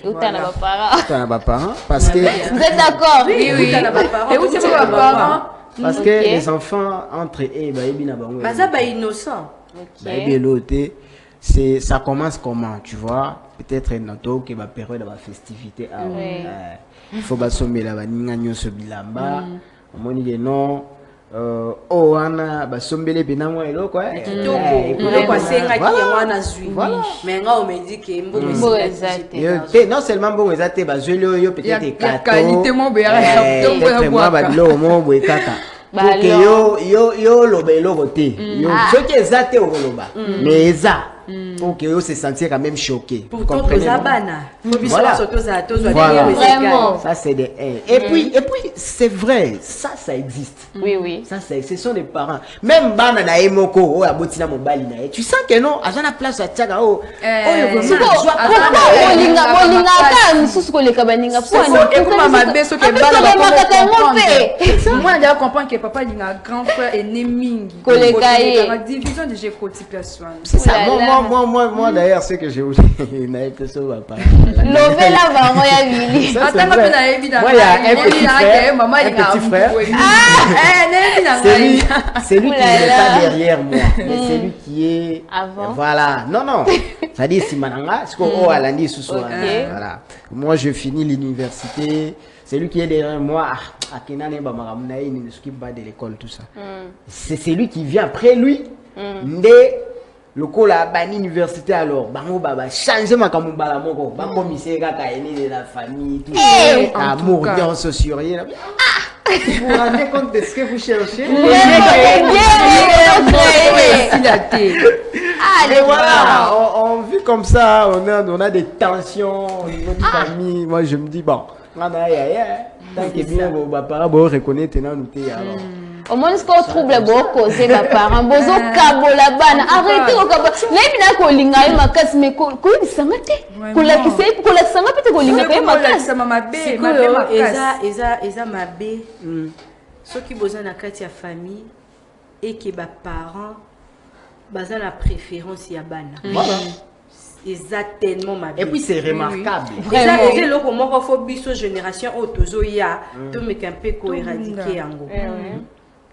utana parents parce que vous êtes d'accord? Oui utana parents. Et où c'est pas parents? Parce que les enfants entre eux bayebi na bango baza ba innocent. Bayebi loté c'est ça commence comment tu vois peut-être nato que ba période ba festivité il faut ba sommer la baninga nyoso bilamba omoni que non oh wana basombele pena moi eloko eloko asenga ki ya wana zui mais nga on me dit que mbongo ezate non seulement mbongo ezate bazweli oyo peut-être ekato qualité mo bera peut-être moi badilo mo boye kaka porque yo loba eloko te soki eza te okoloba mais eza pour que yo se sentir quand même choqué. Pourtant, voilà. Vraiment. Ça c'est des et puis c'est vrai, ça existe. Oui. Ça ce sont des parents. Même bana na emoko o abotina mobali na. Tu sens que non, azana place à tchaka o. Moi déjà comprendre que papa il a grand frère et né la division de géocotypation. C'est ça. Moi d'ailleurs, ce que je voulais, n'avais pas ça, papa. Moi, il y a un petit frère. C'est lui qui n'est pas derrière moi, mais c'est lui qui est avant. Voilà. Non. Ça dit si mananga, ce qu'on a lundi ce soir. Voilà. Moi, je finis l'université. C'est lui qui est derrière moi. À Kenane, il ne s'occupe pas de l'école, tout ça. C'est lui qui vient après lui. Le col à ban université alors bango baba changer makambo bala moko bango miseka ka ene de la famille tout ça amour bien sociorien vous vous rendez compte de ce que vous cherchez allez voilà on vit comme ça on a des tensions au niveau de la famille moi je me dis bon tant que bien vos parents vont reconnaître non nous alors au moins ce qu'on trouble beaucoup c'est les parents bozo kabola bana arrêtez au kabola même na ko linga ma kas me ko bisangate ko la kisanga pete ko linga pe makasi mama be eza mabe soki boza na kati ya famille et que ba parents baza la préférence ya bana tellement ma et puis c'est remarquable c'est le comment on faut biso génération autozo ya to me camper ko éradiquer yango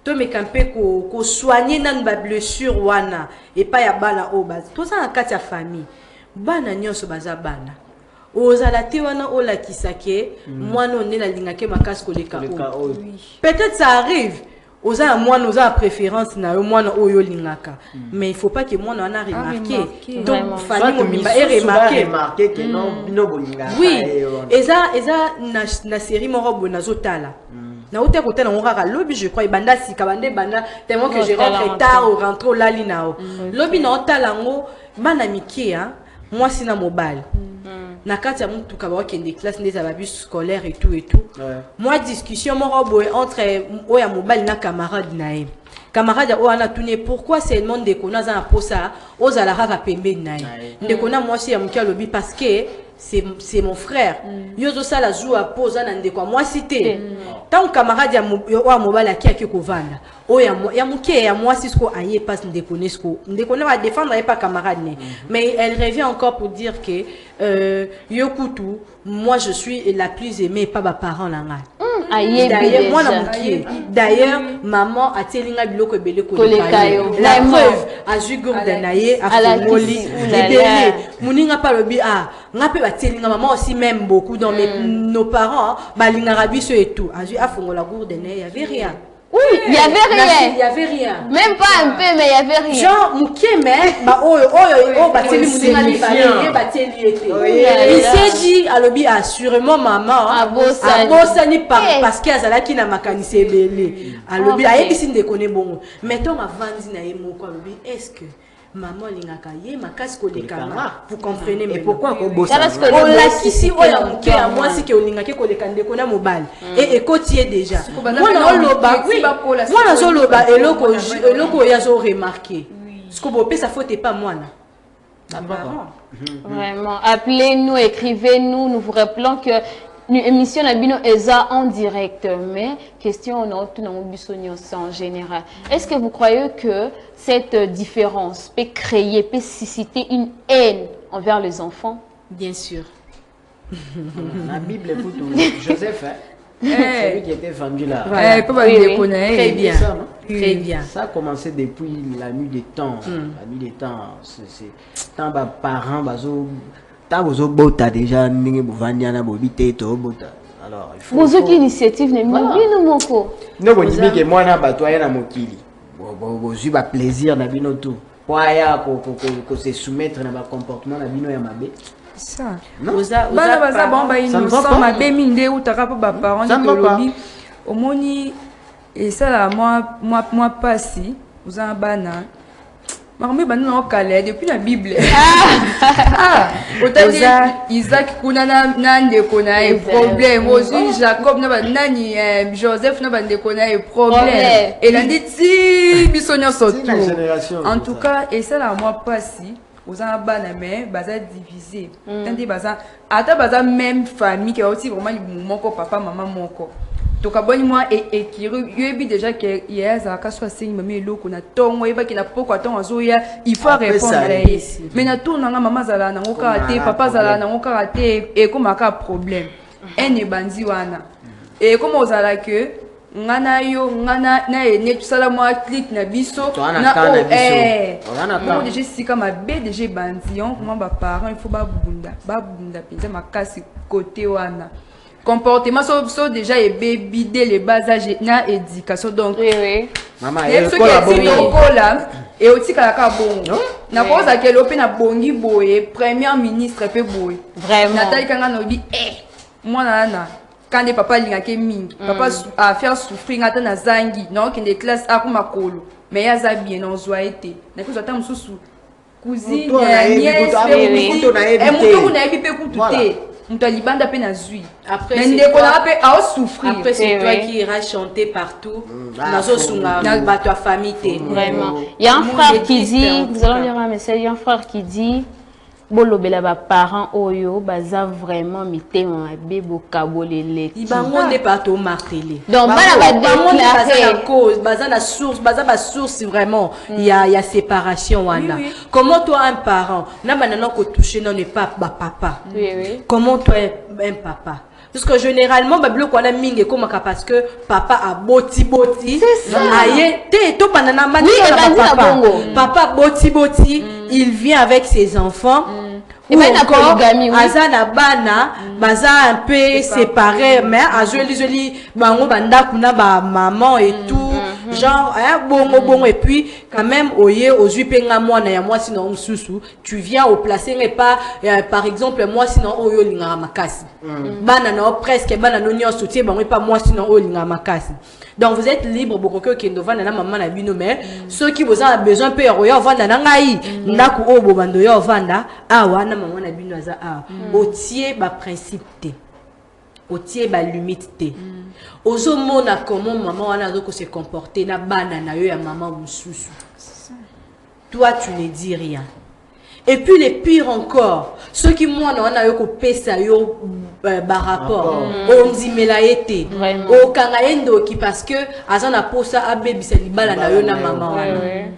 to me camper ko soigner nan ba blessure wana et pas ya bana o base to ça na kati ya famille bana nyonso baza bana ozala te wana ola kisake mwana on la lingake makasi koleka peut-être ça arrive oza moi nous a préférence na moi oyo lingaka mais il faut pas que moi on a remarqué donc famille mobimba est remarqué que non bino bolingaka oui eza na série moko bonazotala na uta kota na ngaka lobby je crois banda sika bande banda tellement que je rentre tard au rentre la linao lobby na otala ngo bana mike hein moi sina mobile na kati ya mtu ka ba kende classe des abus scolaires et tout moi discussion moko boy entre oya mobile na camarade nae camarade o ana tourner pourquoi c'est le monde de kona za posa ozala raka pembe nae ndekona moi si ya mkia lobby parce que c'est mon frère yozo sala joue à pose na ndeko moi cité tant camarade ya mobile aki kovanda ya muke ya moi si ko aye passe ndeko va défendre pas camarade mais elle revient encore pour dire que yokutu moi je suis la plus aimée pas ma parent là d'ailleurs moi na muke d'ailleurs maman a telinga biloko belé ko la preuve a jugourde naye a fomoli libéré muninga pas lobi ngape ba telinga maman aussi même beaucoup dans nos parents balinga rabiso et tout a fongola gourde naye y avait rien. Oui, il y avait rien. Même pas un peu, mais il y avait rien. Genre, Moukeme, il s'est dit, alobi, assurément, maman, abosani parce qu'il y a qui n'a makanissé belé. Alobi, ayebi sin de connaît bon. Mettons avant dina yemo alobi, est-ce que maman lingaka ye makasi ko lekanga vous comprenez mais pourquoi ko bossa on la kisi oya muke ya moi si ke olingaka ko lekande ko na mobile et kotie déjà moi na loba oui moi na zo loba eloko ya zo remarquer ce que bopé ça faute pas moi na vraiment appelez-nous écrivez-nous nous vous rappelons que l'émission Nabino Eza en direct, mais question en général. Est-ce que vous croyez que cette différence peut créer, peut susciter une haine envers les enfants? Bien sûr. La Bible est pour tout. Joseph, c'est lui qui était vendu là. Très bien. Très bien. Ça a commencé depuis la nuit des temps. La nuit des temps, c'est tant parents, tant vous bota déjà ninge buvania na bobite to bota Alors, il faut... Bozo qui initiative n'est pas bien moko. Non, vous dites que moi, na batoya na mokili. Bozo ba plaisir na bino tout. Pour aya ko se soumettre na ba comportement na bino ya mabe. Ça. Oza Baza bon ba innocent mabe minde ou taka pa parents de lobby. Omoni et ça là moi pas si vous en bana. Marmé bana calé depuis la Bible. Autant Isaac kuna na ndeko na e problème aussi Jacob na nani Joseph na ndeko na e problème et la dit bisonyo surtout en tout cas et ça là moi pas si aux en bana mais baza divisé tandis baza ata baza même famille qui a aussi vraiment mon papa maman mon corps. Donc aboni moi et qui yebi déjà que hier ça ka soit signe mami eloko na tongo yeba ki na poko tongo azoya il faut répondre mais na tout na maman zala na ngoka te papa zala na ngoka te et comme aka problème ene bandi wana et comme ozala que ngana yo ngana na ene tout ça la moi clique na biso na on déjà sika ma BDG bandi on comment ba parents il faut ba bunda penza makasi côté wana comportement so déjà et baby dès les bas âges na éducation donc oui maman et ce qui est là et aussi kala ka bon na pose que l'opé na bongi boye premier ministre pe boye vraiment Nathalie kanga no bi moi na quand les papa linga ke mingi papa a faire souffrir ngata na zangi non qui des classes a ko makolo mais ya za bien on zoa été na ko zata mususu cousine nièce et muto na ebi pe kututé Libanda pe na zui. Après c'est toi qui iras chanter partout. Dans ta famille. Vraiment. Il y a un frère qui dit, nous allons lire un message, il y a un frère qui dit bolobela ba parents oyo baza vraiment mitema bebo kabolele. Ibango ne pas to marteler. Donc bana ba déclarer la cause, baza la source, baza ba source vraiment. Il y a séparation wana. Comment toi un parent, na banana ko toucher non n'est pas ba papa. Oui. Comment toi un papa? Parce que généralement bablo ko na mingi comme parce que papa a boti. Aye te to banana mani papa boti. Il vient avec ses enfants. Et ben d'accord, Azana bana, baza un peu séparé, mais azoli bango banda kuna ba maman et tout. Genre bongo et puis quand même oye ozui penga mwana ya moi sinon mususu tu viens au placer mais pas par exemple moi sinon oyo linga makasi bana no presque bana no nyo soutien bango pas moi sinon oyo linga makasi. Donc vous êtes libre beaucoup que ndova na maman na bino mais ceux qui vous ont besoin peut oyo vanda na ngai ndaku obo bando yo vanda awa na maman na bino za otie ba principe te otie ba limite te ozo mona comment maman wana zo ko se comporter na bana na yo ya maman mususu toi tu ne dis rien. Et puis les pires encore, ceux qui moi on a eu pesa yo rapport on dit mais la été au kangaendo qui parce que azana posa abebi salibala na yo na maman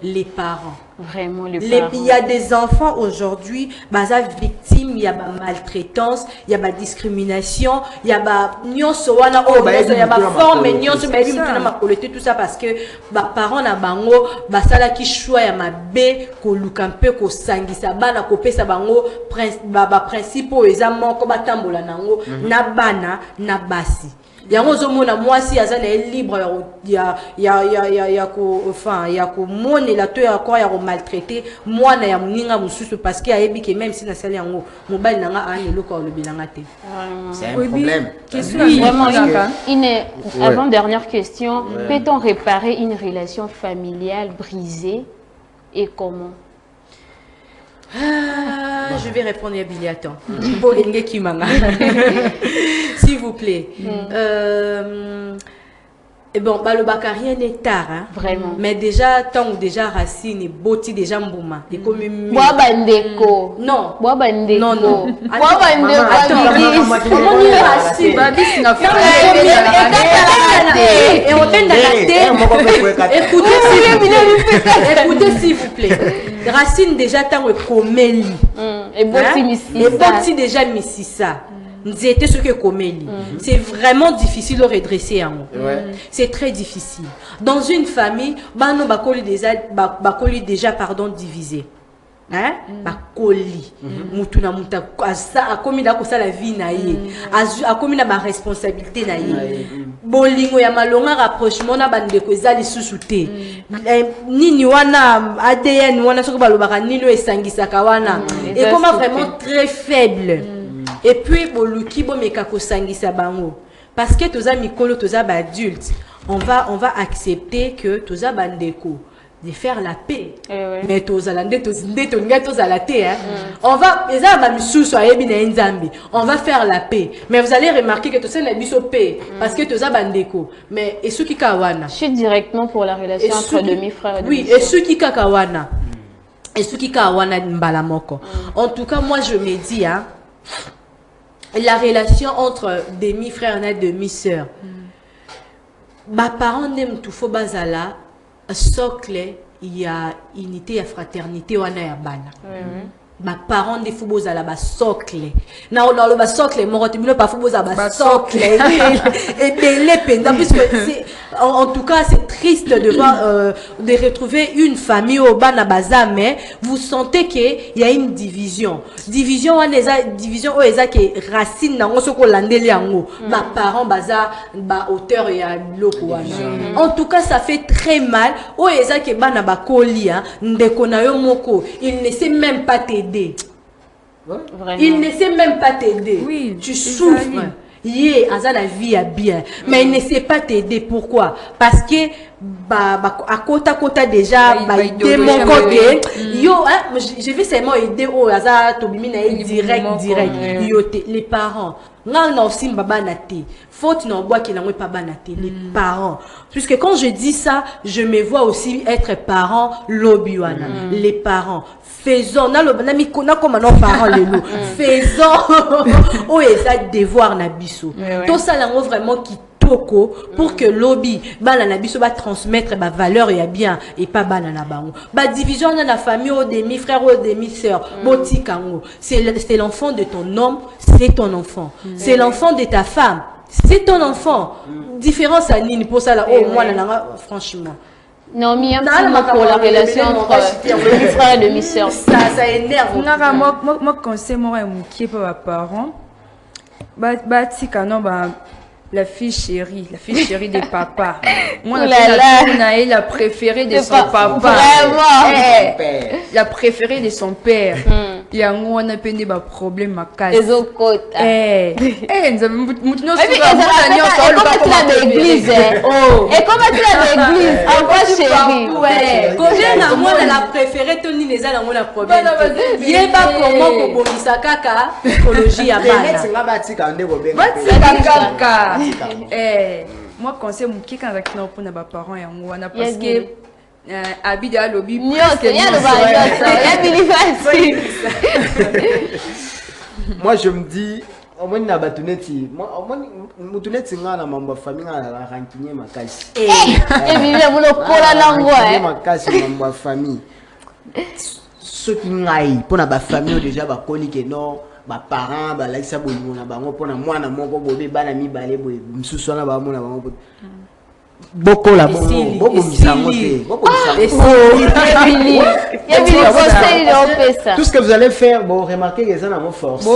les parents. Vraiment les parents. Il y a des enfants aujourd'hui baza victimes, il y a maltraitance, il y a discrimination, il y a nyonso wana il y a forme nyonso baby mutuna makolete tout ça parce que parents na bango basala ki choix ya mabe ko lukampe ko sangisa bana ko pesa bango principe eza moko batambola nango na bana na basi. Yango zomona mwasi azana libre ya ko mone la to ya ko ya ko maltraiter mwana ya muninga mususu parce que ayebi que même si na sali yango mobali nanga ani loko le bilanga te. C'est un problème. Vraiment avant dernière question, peut-on réparer une relation familiale brisée et comment? Je vais répondre à Billy, attends. S'il vous plaît. Et bon, le Bakari n'est tard, hein? Vraiment. Mais déjà, tant ou déjà Racine et Boti déjà Mbouma. Et comme Boabandeko. Non. Boabandeko. Non, non. Boabandeko. Comment on dit Racine? Babi, c'est une affaire. Et on tente d'adapter. Écoutez, s'il vous plaît. Racine déjà tant est Komeli. Et Boti Mississa. Et Boti déjà Mississa. C'était ce que Komeli. C'est vraiment difficile de redresser un mot. C'est très difficile. Dans une famille, bakoli déjà divisé. hein bakoli mutu na muta akomi da kosala vie na ye akomi na ba responsabilité na ye bolingo ya malonga rapprochement na bandeko ezali susu te nini wana ADN wana soko balobaka nini esangisaka wana et comme vraiment très faible et puis boluki bomeka kosangisa bango parce que toza mikolo toza ba adulte on va accepter que toza bandeko de faire la paix. Mais on va on va faire la paix. Mais vous allez remarquer que tout ça n'est pas paix parce que tous bandeko. Mais et ceux qui kawana. Je suis directement pour la relation entre demi-frères et demi-sœurs. Oui, et ceux qui kawana. Et ceux qui kawana mbalamoko. En tout cas, moi je me dis hein, la relation entre demi-frères et demi-sœurs. Ma parents n'aiment tout faux bazala. Socle, il y a unité, il y a fraternité, on a ya bana. Ma parents des footballs à la socle. Na on a le socle, mon retour pas football à la socle. Et les peines, puisque c'est en tout cas c'est triste de voir de retrouver une famille au bas na baza, mais vous sentez qu'il y a une division. Division on est division où est qui racine na on se colandeli ango. Ma parents baza ba auteur et à loko. En tout cas ça fait très mal. Où est qui bana ba kolia ndeko na yo moko, il ne sait même pas t'aider. Il ne sait même pas t'aider. Oui, tu souffres. Yeah, la vie est bien. Mais il ne sait pas t'aider. Pourquoi? Parce que à côté déjà, aider mon côté. Yo, je vais seulement aider au hasard, direct. Yo, les parents. Faute non bois qui n'ont pas banaté les parents, puisque quand je dis ça je me vois aussi être parent lobiwana les parents faisons na comme nos parents les loups faisons oh et ça devoir na biso tout ça là vraiment qui pour que lobby bana na biso va transmettre ba valeur et bien et pas bana na bango ba division dans la famille au demi frère ou demi sœur botikango c'est l'enfant de ton homme, c'est ton enfant, c'est l'enfant de ta femme, c'est ton enfant. Différence à Nini pour ça là oh moi franchement non, mais un petit mot pour la relation entre demi-frère et demi-sœur. Ça énerve. Moi conseil moi qui est pas mes parents. La fille chérie de papa. Moi, la préférée de son papa. Vraiment. La préférée de son père. Il y a un peu de problème à casse. Les autres côtés. Et comment tu l'as l'église? Et comment tu l'as l'église? Encore chérie. Ouais. Quand j'ai un moi la préférée, Tony les a la problème. Il est pas comment pour Misakaka écologie à base. Moi conseil mon qui quand avec nos parents et moi parce que habite à lobby moi je me dis au moins na batuneti moi mutuneti ngana mambo famille ngana rankinye makasi vivre vous le cola langue makasi mambo famille ce qui ngai pour na ba famille déjà ba koli que non ba parents ba like ça bolingo na bango pona mwana moko bobe bana mibale boye msusu na ba mona bango boko la boko misango te boko tout ce que vous allez faire bon remarquez que ça n'a pas forcé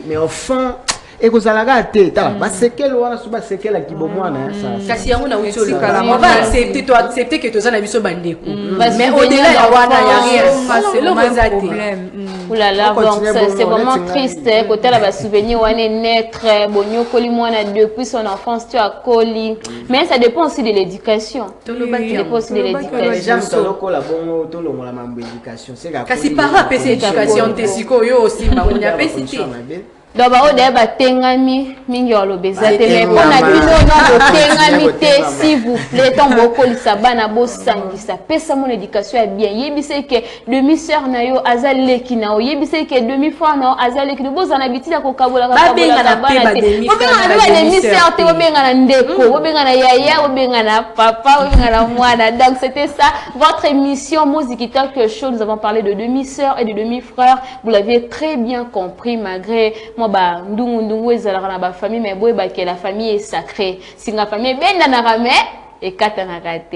mais enfin et que ça la gâté bah c'est quel wana suba c'est quel qui bon moi ça kasi yango na uti olikala on va accepter que tous na biso bandeko mais au-delà ya wana ya rien c'est le problème. Oulala bon c'est vraiment triste côté la ba souvenir wana naître bonyo koli mwana depuis son enfance tu as koli mais ça dépend aussi de l'éducation. Ça dépend aussi de l'éducation. J'aime la bon to longola mambo éducation c'est la kasi para pese éducation te siko yo aussi ba on a pesité. Donc, on a tengami mingolo bezate mais on a dit non tengami te s'il vous plaît tant beaucoup lisabana bo sangisa pesa mon éducation est bien yebise que demi-sœur na yo azale kinao yebise que demi-frère na azale kino bo zana bitila ko kabola ka benga na demi-sœur te obenga na ndeko obenga na yaya obenga na papa obenga na mwana. Donc c'était ça votre émission Musique Talk Show. Nous avons parlé de demi-sœur et de demi-frère. Vous l'avez très bien compris malgré ba ndungu ezalaka na ba famille mais boye ba que la famille est sacrée. Si la famille est ben na rame et katana kate.